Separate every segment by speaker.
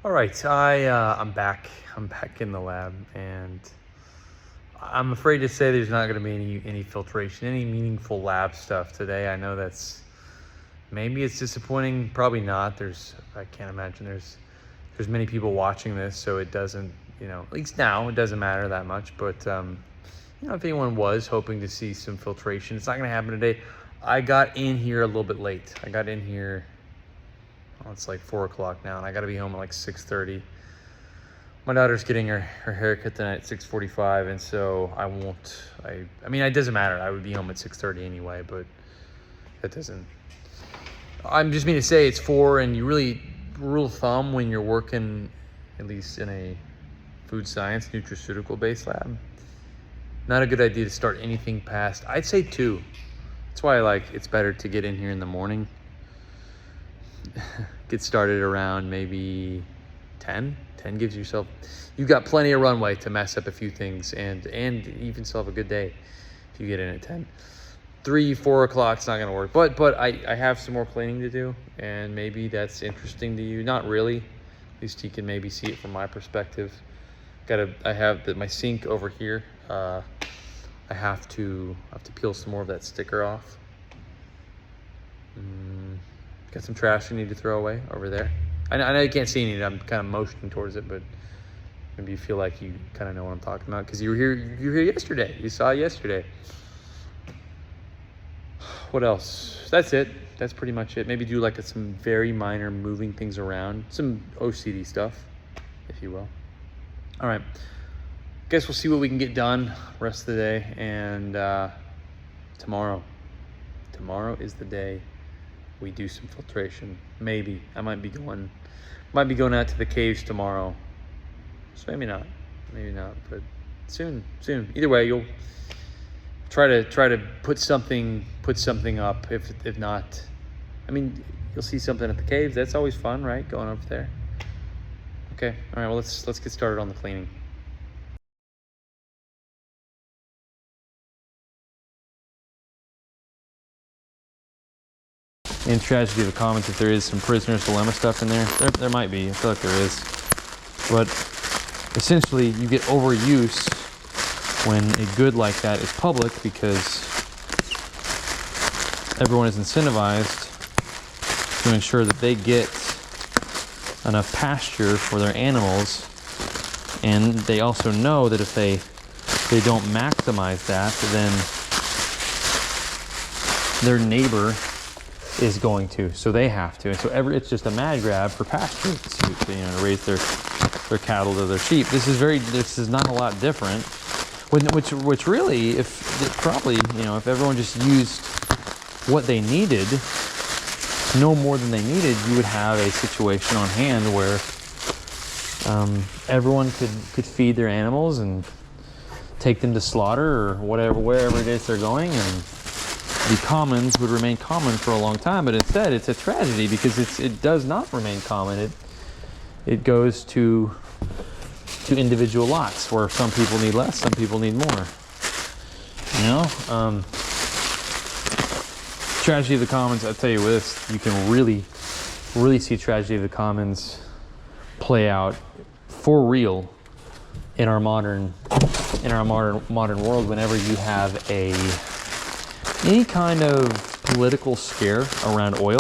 Speaker 1: All right, I'm back. I'm back in the lab, and I'm afraid to say there's not going to be any filtration, any meaningful lab stuff today. I know maybe it's disappointing, probably not. I can't imagine there's many people watching this, so it doesn't, at least now it doesn't matter that much. But if anyone was hoping to see some filtration, it's not going to happen today. I got in here a little bit late. I got in here. It's like 4 o'clock now, and I got to be home at like 6:30. My daughter's getting her haircut tonight at 6:45, and so it doesn't matter. I would be home at 6:30 anyway, but that doesn't. I'm just mean to say it's 4, and you really, rule of thumb when you're working, at least in a food science, nutraceutical-based lab, not a good idea to start anything past, I'd say 2. That's why it's better to get in here in the morning. Get started around maybe 10. 10 gives you've got plenty of runway to mess up a few things and even still have a good day if you get in at 10. 3, 4 o'clock's not gonna work, but I have some more cleaning to do, and maybe that's interesting to you. Not really, at least you can maybe see it from my perspective. I have my sink over here. I have to peel some more of that sticker off. Got some trash you need to throw away over there. I know you can't see any of it. I'm kind of motioning towards it, but maybe you feel like you kind of know what I'm talking about because you were here yesterday. You saw it yesterday. What else? That's it. That's pretty much it. Maybe do some very minor moving things around, some OCD stuff, if you will. All right. Guess we'll see what we can get done rest of the day, and tomorrow is the day we do some filtration. Maybe I might be going out to the caves tomorrow, so maybe not, but soon. Either way, you'll try to put something up. If not, you'll see something at the caves. That's always fun, right? Going over there. Okay. All right. Well, let's get started on the cleaning. In Tragedy of the Commons, if there is some prisoner's dilemma stuff in there might be. I feel like there is. But essentially, you get overuse when a good like that is public because everyone is incentivized to ensure that they get enough pasture for their animals, and they also know that if they don't maximize that, then their neighbor is going to, so they have to, and so it's just a mad grab for pasture to raise their cattle to their sheep. This is not a lot different. Which really, if everyone just used what they needed, no more than they needed, you would have a situation on hand where everyone could feed their animals and take them to slaughter or wherever it is they're going, and the commons would remain common for a long time. But instead, it's a tragedy because it does not remain common. It goes to individual lots where some people need less, some people need more. Tragedy of the Commons, I'll tell you this, you can really see Tragedy of the Commons play out for real in our modern world whenever you have any kind of political scare around oil,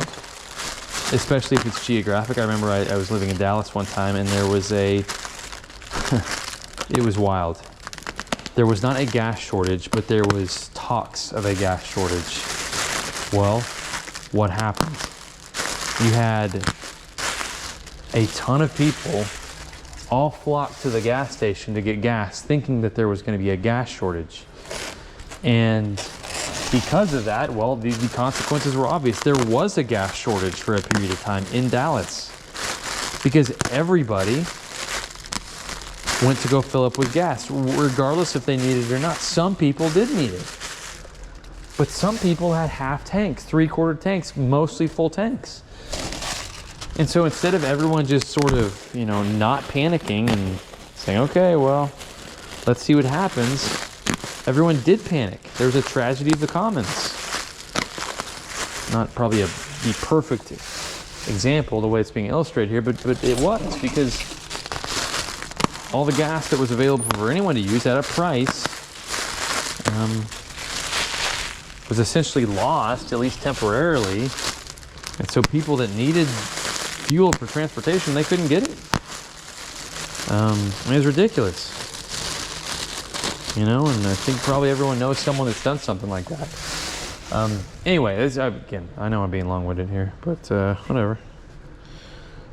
Speaker 1: especially if it's geographic. I remember I was living in Dallas one time, and there was it was wild. There was not a gas shortage, but there was talks of a gas shortage. Well, what happened? You had a ton of people all flock to the gas station to get gas, thinking that there was going to be a gas shortage. And because of that, well, the consequences were obvious. There was a gas shortage for a period of time in Dallas because everybody went to go fill up with gas, regardless if they needed it or not. Some people did need it, but some people had half tanks, 3/4 tanks, mostly full tanks. And so instead of everyone just sort of, not panicking and saying, okay, well, let's see what happens, everyone did panic. There was a tragedy of the commons. Not probably the perfect example, the way it's being illustrated here, but it was, because all the gas that was available for anyone to use at a price was essentially lost, at least temporarily. And so people that needed fuel for transportation, they couldn't get it. I mean, it was ridiculous. You know, and I think probably everyone knows someone that's done something like that. Anyway, again, I know I'm being long-winded here, but whatever.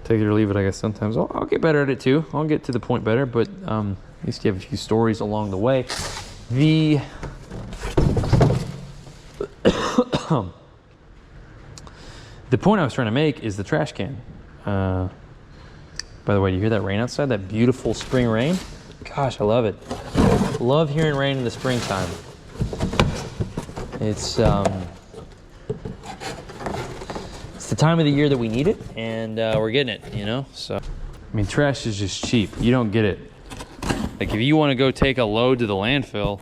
Speaker 1: Take it or leave it, I guess. Sometimes I'll get better at it too. I'll get to the point better, but at least you have a few stories along the way. The point I was trying to make is the trash can. By the way, do you hear that rain outside? That beautiful spring rain? Gosh, I love it. Love hearing rain in the springtime. It's the time of the year that we need it, and we're getting it, you know? So, I mean, trash is just cheap. You don't get it. Like, if you want to go take a load to the landfill,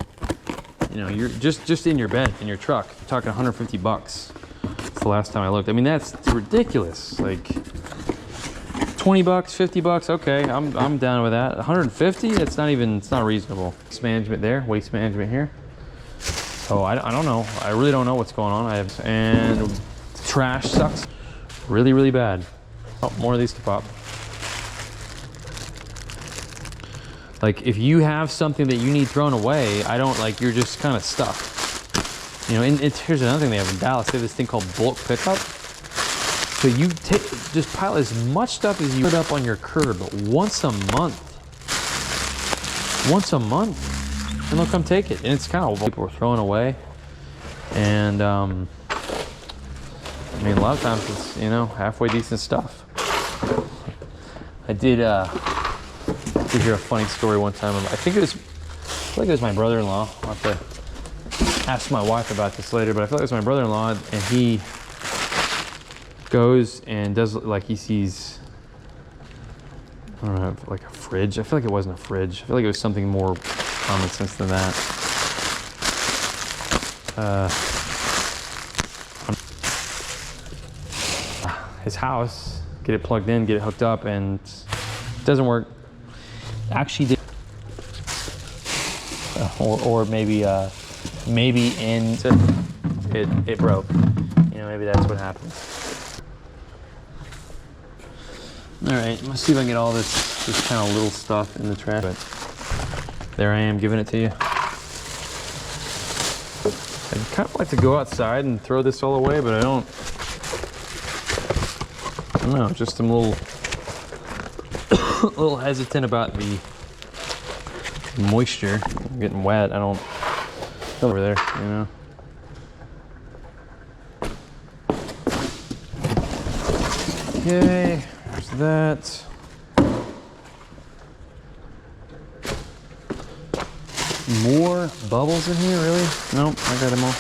Speaker 1: you know, you're just in your bed, in your truck, you're talking 150 bucks. That's the last time I looked. I mean, that's ridiculous. Like, 20 bucks, 50 bucks, okay, I'm down with that. 150, it's not reasonable. Waste management there, waste management here. So I don't know. I really don't know what's going on. And trash sucks really, really bad. Oh, more of these to pop. Like, if you have something that you need thrown away, you're just kind of stuck. You know, and here's another thing they have in Dallas. They have this thing called bulk pickup. So you just pile as much stuff as you put up on your curb once a month. Once a month, and they'll come take it. And it's kind of what people are throwing away. And I mean, a lot of times it's, you know, halfway decent stuff. I did hear a funny story one time. I feel like it was my brother-in-law. I'll have to ask my wife about this later, but I feel like it was my brother-in-law, and he goes and does, like, he sees, I don't know, like a fridge. I feel like it wasn't a fridge. I feel like it was something more common sense than that. His house, get it plugged in, get it hooked up, and it doesn't work. Actually did, or maybe in it broke. You know, maybe that's what happened. All right, let's see if I can get all this kind of little stuff in the trash. But there I am, giving it to you. I'd kind of like to go outside and throw this all away, but I don't know, just I'm a little hesitant about the moisture. I'm getting wet. I don't over there, you know. Okay, there's that. More bubbles in here, really? Nope, I got them all.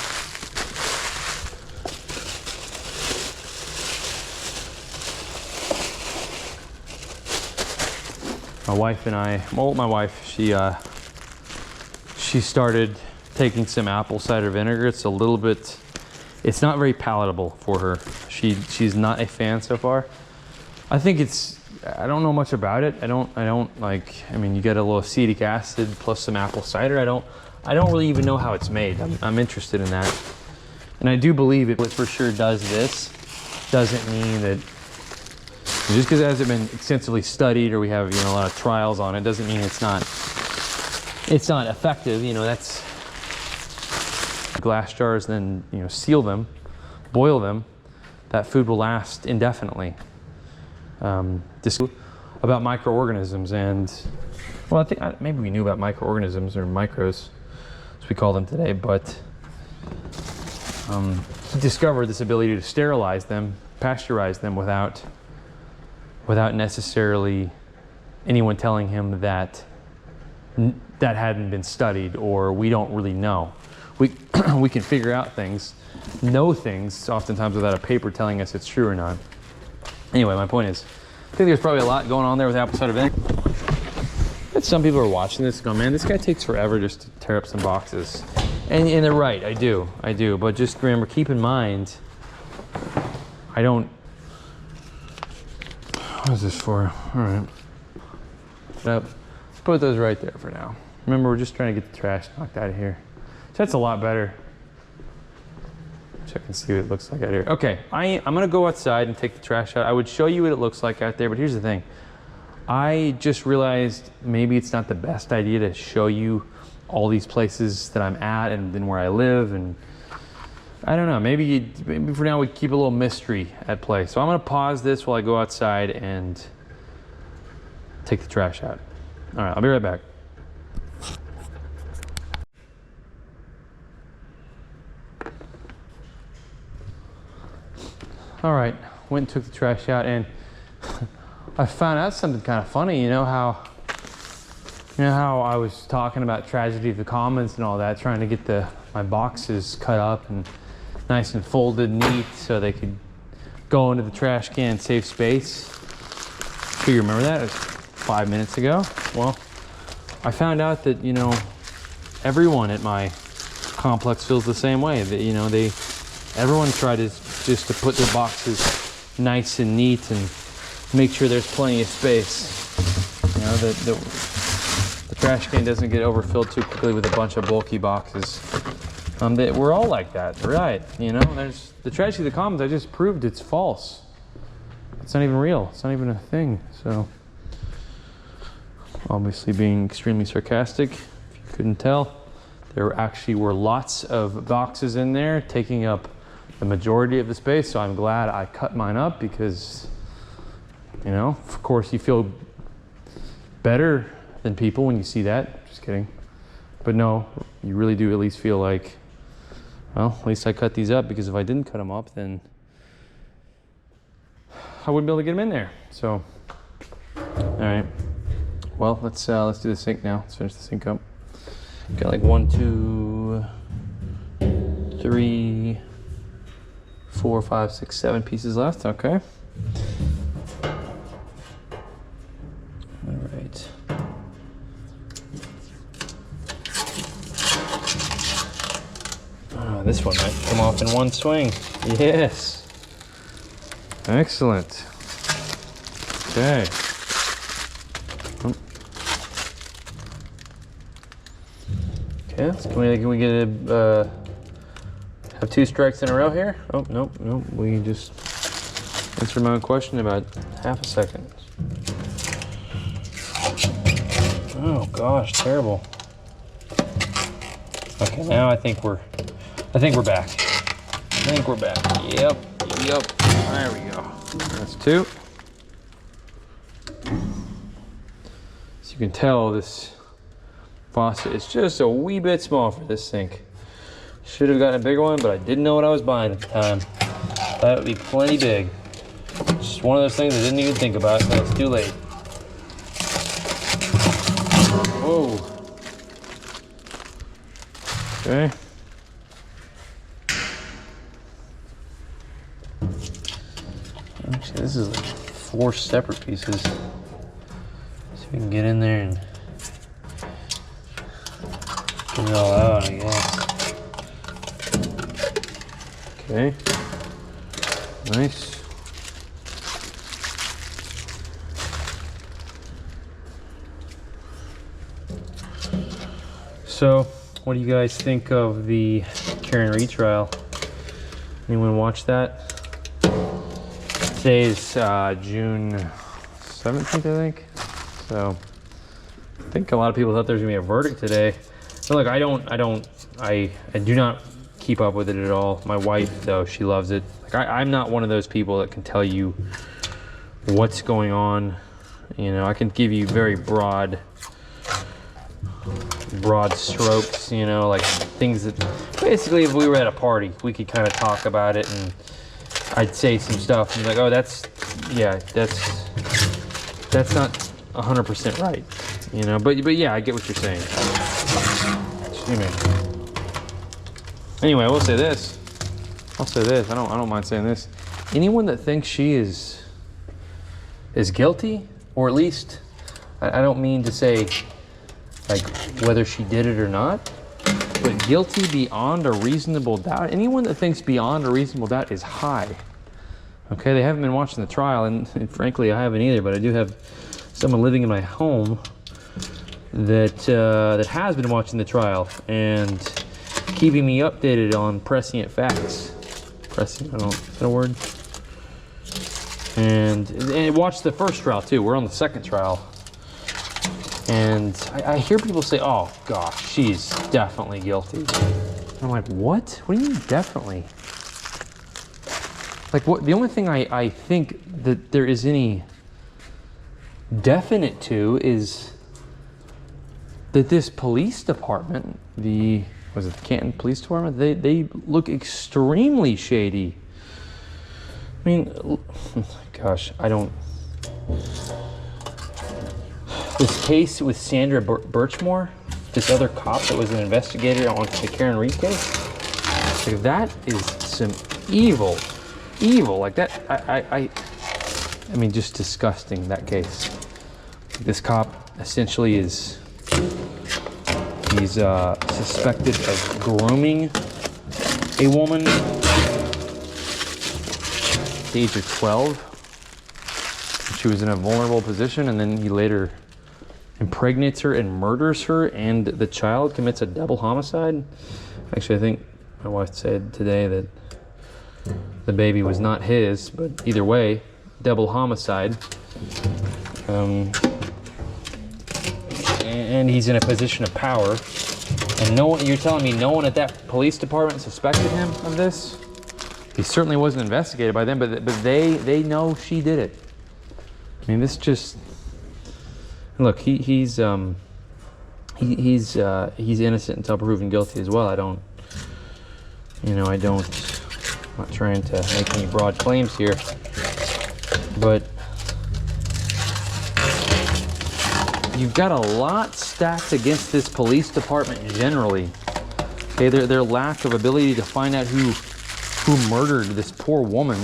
Speaker 1: My wife and I, well, my wife, she started taking some apple cider vinegar. It's a little bit, it's not very palatable for her. She's not a fan so far. I think it's, I don't know much about it. I don't like, I mean, you get a little acetic acid plus some apple cider. I don't really even know how it's made. I'm interested in that. And I do believe it for sure does this. Doesn't mean that just because it hasn't been extensively studied or we have, you know, a lot of trials on it, doesn't mean it's not effective. You know, that's glass jars, then, you know, seal them, boil them. That food will last indefinitely. This about microorganisms, and well, I think maybe we knew about microorganisms, or micros as we call them today, but he discovered this ability to sterilize them, pasteurize them without necessarily anyone telling him that that hadn't been studied, or we don't really know. We can figure out things, know things, oftentimes without a paper telling us it's true or not. Anyway, my point is, I think there's probably a lot going on there with apple cider vinegar. But some people are watching this and go, man, this guy takes forever just to tear up some boxes. And they're right, I do. But just remember, keep in mind, What is this for? All right. Nope. Put those right there for now. Remember, we're just trying to get the trash knocked out of here. So that's a lot better. Check and see what it looks like out here. Okay, I'm gonna go outside and take the trash out. I would show you what it looks like out there, but here's the thing. I just realized maybe it's not the best idea to show you all these places that I'm at and then where I live, and I don't know, maybe for now we keep a little mystery at play. So I'm gonna pause this while I go outside and take the trash out. All right, I'll be right back. All right, went and took the trash out, and I found out something kind of funny. You know how I was talking about tragedy of the commons and all that, trying to get my boxes cut up and nice and folded neat so they could go into the trash can, save space. Sure you remember that? It was 5 minutes ago. Well, I found out that, you know, everyone at my complex feels the same way. That, you know, everyone tried just to put their boxes nice and neat and make sure there's plenty of space. You know, the trash can doesn't get overfilled too quickly with a bunch of bulky boxes. We're all like that, right? You know, there's the tragedy of the commons. I just proved it's false. It's not even real. It's not even a thing. So, obviously being extremely sarcastic, if you couldn't tell, there actually were lots of boxes in there taking up the majority of the space. So I'm glad I cut mine up because, you know, of course you feel better than people when you see that. Just kidding. But no, you really do at least feel like, well, at least I cut these up, because if I didn't cut them up, then I wouldn't be able to get them in there. So, all right. Well, let's do the sink now. Let's finish the sink up. Got like 1, 2, 3, 4, 5, 6, 7 pieces left. Okay. All right. This one might come off in one swing. Yes. Excellent. Okay. Okay, can we get have 2 strikes in a row here? Oh, nope. We just answered my own question in about half a second. Oh gosh, terrible. Okay, now I think we're back. Yep. There we go. That's 2. So you can tell this faucet is just a wee bit small for this sink. Should have gotten a bigger one, but I didn't know what I was buying at the time. That would be plenty big. Just one of those things I didn't even think about until it's too late. Whoa. Okay. Actually, this is like 4 separate pieces. See if we can get in there and get it all out, I guess. Okay. Nice. So, what do you guys think of the Karen retrial? Anyone watch that? Today is June 17th, I think. So I think a lot of people thought there was gonna be a verdict today. But look, I do not keep up with it at all. My wife, though, she loves it. Like I'm not one of those people that can tell you what's going on. You know, I can give you very broad strokes, you know, like things that basically, if we were at a party, we could kind of talk about it, and I'd say some stuff and be like, oh, that's not 100% right, you know, but yeah, I get what you're saying. Excuse me. Anyway, I will say this. I don't mind saying this. Anyone that thinks she is guilty, or at least, I don't mean to say like whether she did it or not, but guilty beyond a reasonable doubt. Anyone that thinks beyond a reasonable doubt is high. Okay, they haven't been watching the trial, and frankly, I haven't either. But I do have someone living in my home that that has been watching the trial and keeping me updated on prescient facts. Prescient, I don't know, is that a word? And watched the first trial too. We're on the second trial. And I hear people say, oh gosh, she's definitely guilty. I'm like, what? What do you mean definitely? Like, what? The only thing I think that there is any definite to is that this police department, was it the Canton Police Department? They look extremely shady. I mean, gosh, I don't. This case with Sandra Birchmore, this other cop that was an investigator on the Karen Reed case, like, that is some evil. Like that, I mean, just disgusting, that case. This cop essentially he's suspected of grooming a woman at the age of 12. She was in a vulnerable position, and then he later impregnates her and murders her, and the child commits a double homicide. Actually, I think my wife said today that the baby was not his, but either way, double homicide. And he's in a position of power. And no one, you're telling me no one at that police department suspected him of this? He certainly wasn't investigated by them, but they know she did it. I mean, this just, look, he's innocent until proven guilty as well. I'm not trying to make any broad claims here, but you've got a lot stacked against this police department generally. Okay, their lack of ability to find out who murdered this poor woman,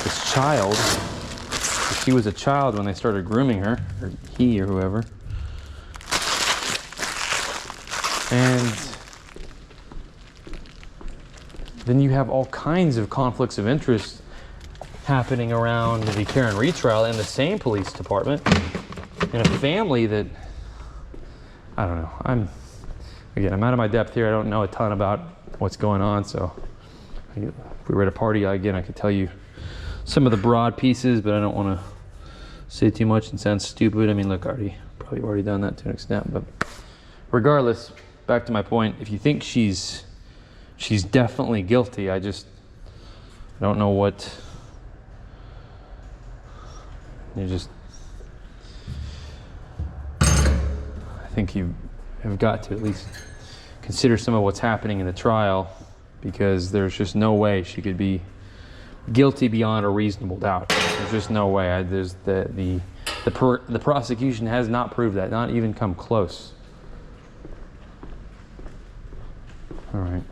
Speaker 1: this child. She was a child when they started grooming her, or he or whoever. And then you have all kinds of conflicts of interest happening around the Karen Reed trial in the same police department, in a family that, I don't know. I'm out of my depth here. I don't know a ton about what's going on, so if we were at a party, again, I could tell you some of the broad pieces, but I don't want to say too much and sound stupid. I mean, look, probably already done that to an extent, but regardless, back to my point, if you think she's definitely guilty, I don't know what, I think you have got to at least consider some of what's happening in the trial, because there's just no way she could be guilty beyond a reasonable doubt. There's just no way. The prosecution has not proved that, not even come close. All right,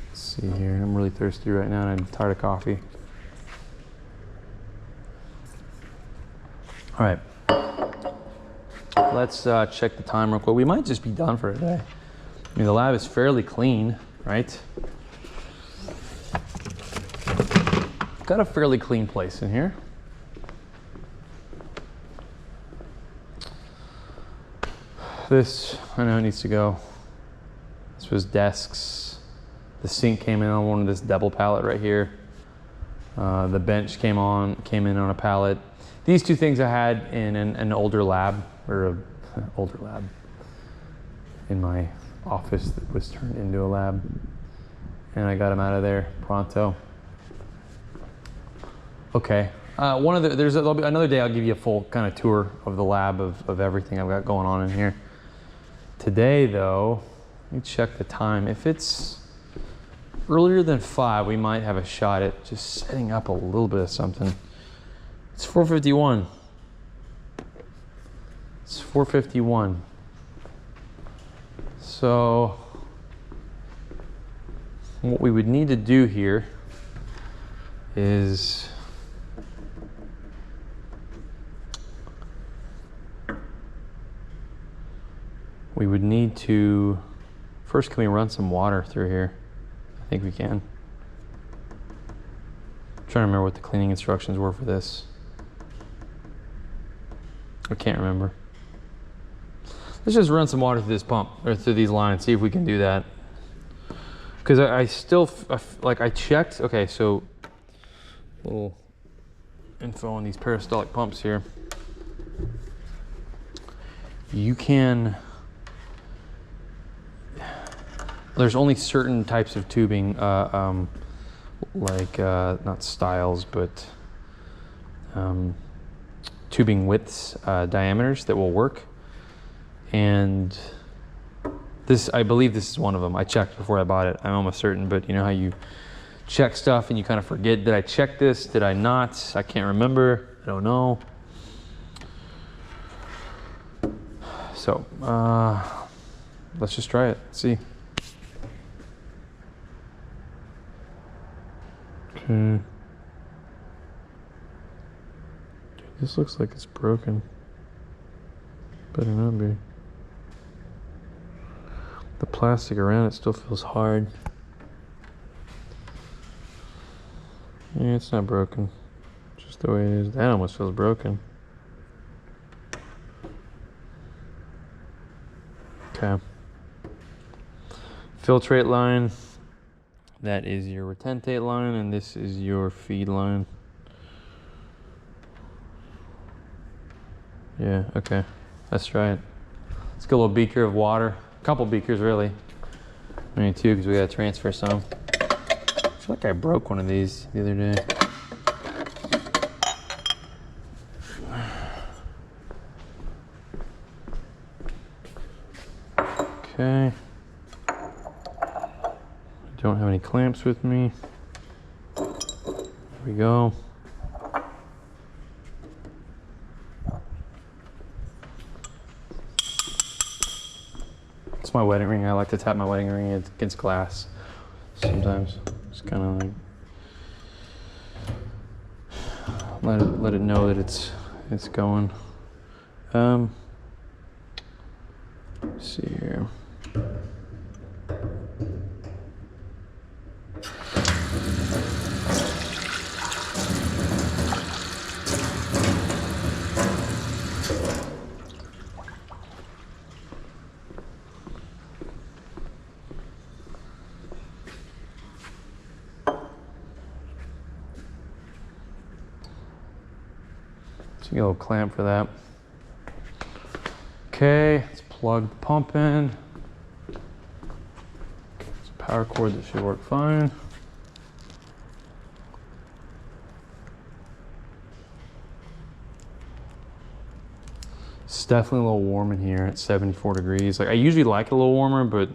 Speaker 1: let's see here. I'm really thirsty right now, and I'm tired of coffee. All right, let's check the time real quick. We might just be done for today. I mean, the lab is fairly clean, right? Got a fairly clean place in here. This, I know it needs to go. This was desks. The sink came in on one of this double pallet right here. The bench came in on a pallet. These two things I had in an older lab, or an older lab in my office that was turned into a lab, and I got them out of there pronto. Okay, there'll be another day. I'll give you a full kind of tour of the lab of everything I've got going on in here. Today, though, let me check the time. If it's earlier than 5, we might have a shot at just setting up a little bit of something. It's 4:51. It's 4:51. So what we would need to do here is we would need to, first, can we run some water through here? I think we can. trying to remember what the cleaning instructions were for this. I can't remember. Let's just run some water through this pump, or through these lines, see if we can do that. Because I still, like I checked, okay, so little info on these peristaltic pumps here. You can, there's only certain types of tubing, like not styles, but tubing widths, diameters that will work. And this, I believe this is one of them. I checked before I bought it. I'm almost certain, but you know how you check stuff and you kind of forget, did I check this? Did I not? I can't remember. I don't know. So let's just try it. Let's see. Okay. Dude, this looks like it's broken. Better not be. The plastic around it still feels hard. Yeah, it's not broken. Just the way it is. That almost feels broken. Okay. Filtrate line. That is your retentate line, and this is your feed line. Yeah, okay. Let's try it. Let's get a little beaker of water. A couple beakers, really. Maybe two, because we gotta transfer some. I feel like I broke one of these the other day. Okay. I don't have any clamps with me. There we go. It's my wedding ring. I like to tap my wedding ring against glass sometimes. Just kind of like let it know that it's going. Let's see here. So you get a little clamp for that. Okay, let's plug the pump in. It's a power cord that should work fine. It's definitely a little warm in here at 74 degrees. Like I usually like it a little warmer, but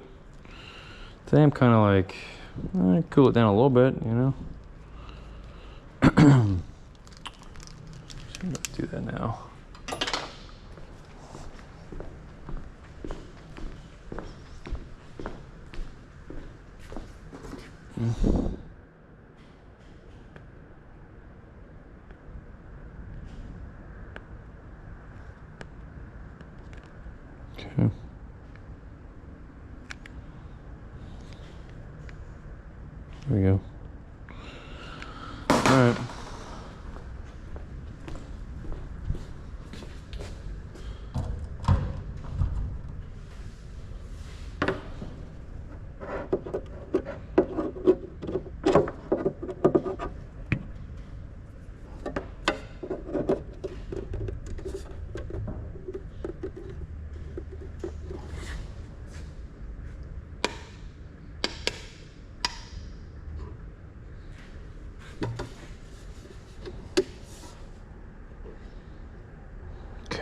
Speaker 1: today I'm kind of like, cool it down a little bit, you know? Let's do that now. Okay. There we go. All right.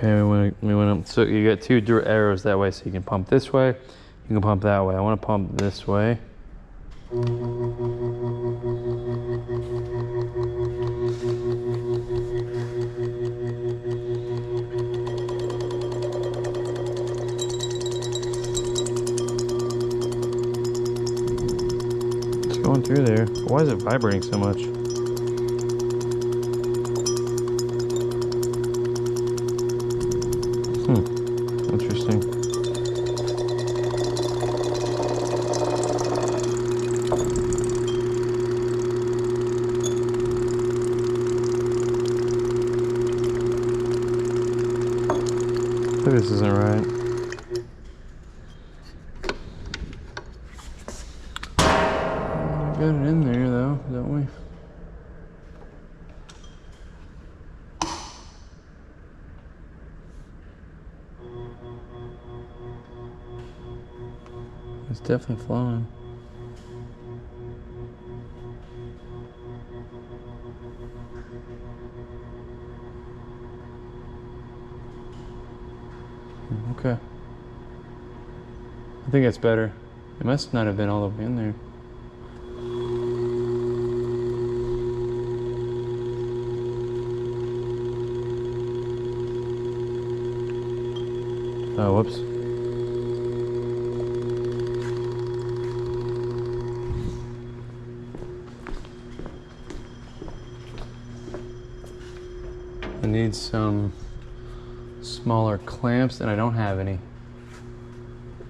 Speaker 1: Okay, we went up. So you got two arrows that way, so you can pump this way, you can pump that way. I want to pump this way. It's going through there. Why is it vibrating so much? Interesting. sure this isn't right. We got it in there though, don't we? It's definitely flowing. Okay. I think that's better. It must not have been all the way in there. Oh, whoops. I need some smaller clamps, and I don't have any.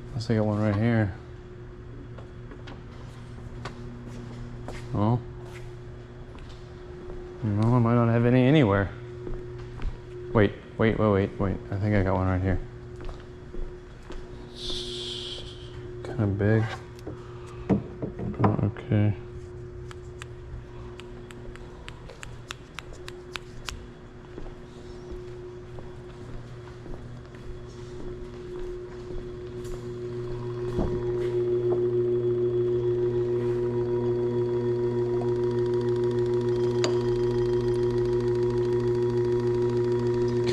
Speaker 1: Unless I got one right here. Oh. No, I might not have any anywhere. Wait. I think I got one right here. It's kind of big. Oh, okay.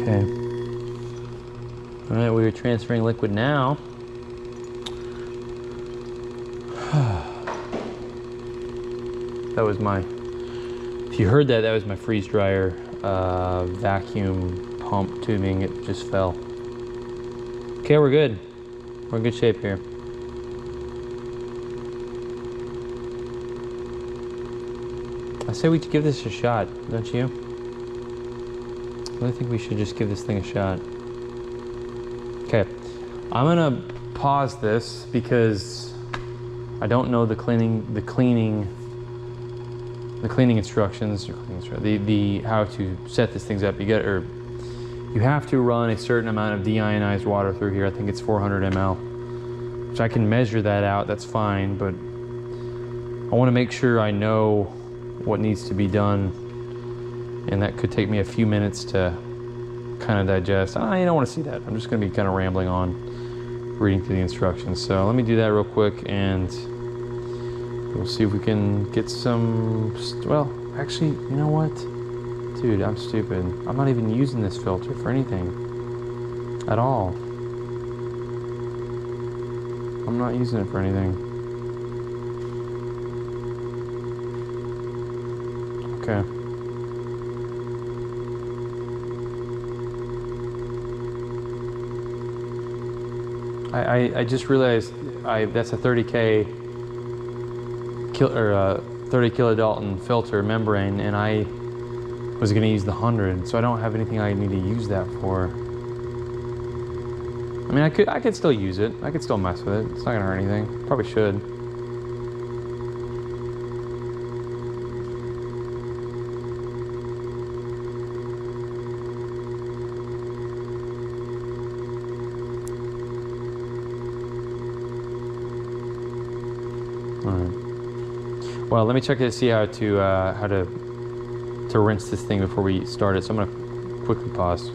Speaker 1: Okay. All right, we are transferring liquid now. That was my, if you heard that, that was my freeze dryer vacuum pump tubing. It just fell. Okay, we're good. We're in good shape here. I say we give this a shot, don't you? I think we should just give this thing a shot. Okay, I'm gonna pause this because I don't know the cleaning instructions, the how to set these things up. You have to run a certain amount of deionized water through here. I think it's 400 ml, which I can measure that out. That's fine, but I want to make sure I know what needs to be done. And that could take me a few minutes to kind of digest. I don't want to see that. I'm just going to be kind of rambling on, reading through the instructions. So let me do that real quick, and we'll see if we can get some. Well, actually, you know what? Dude, I'm stupid. I'm not even using this filter for anything at all. I'm not using it for anything. Okay. I just realized that's a 30 kilodalton filter membrane, and I was going to use the 100, so I don't have anything I need to use that for. I mean, I could still use it. I could still mess with it. It's not going to hurt anything. Probably should. Well, let me check to see how to rinse this thing before we start it. So I'm gonna quickly pause.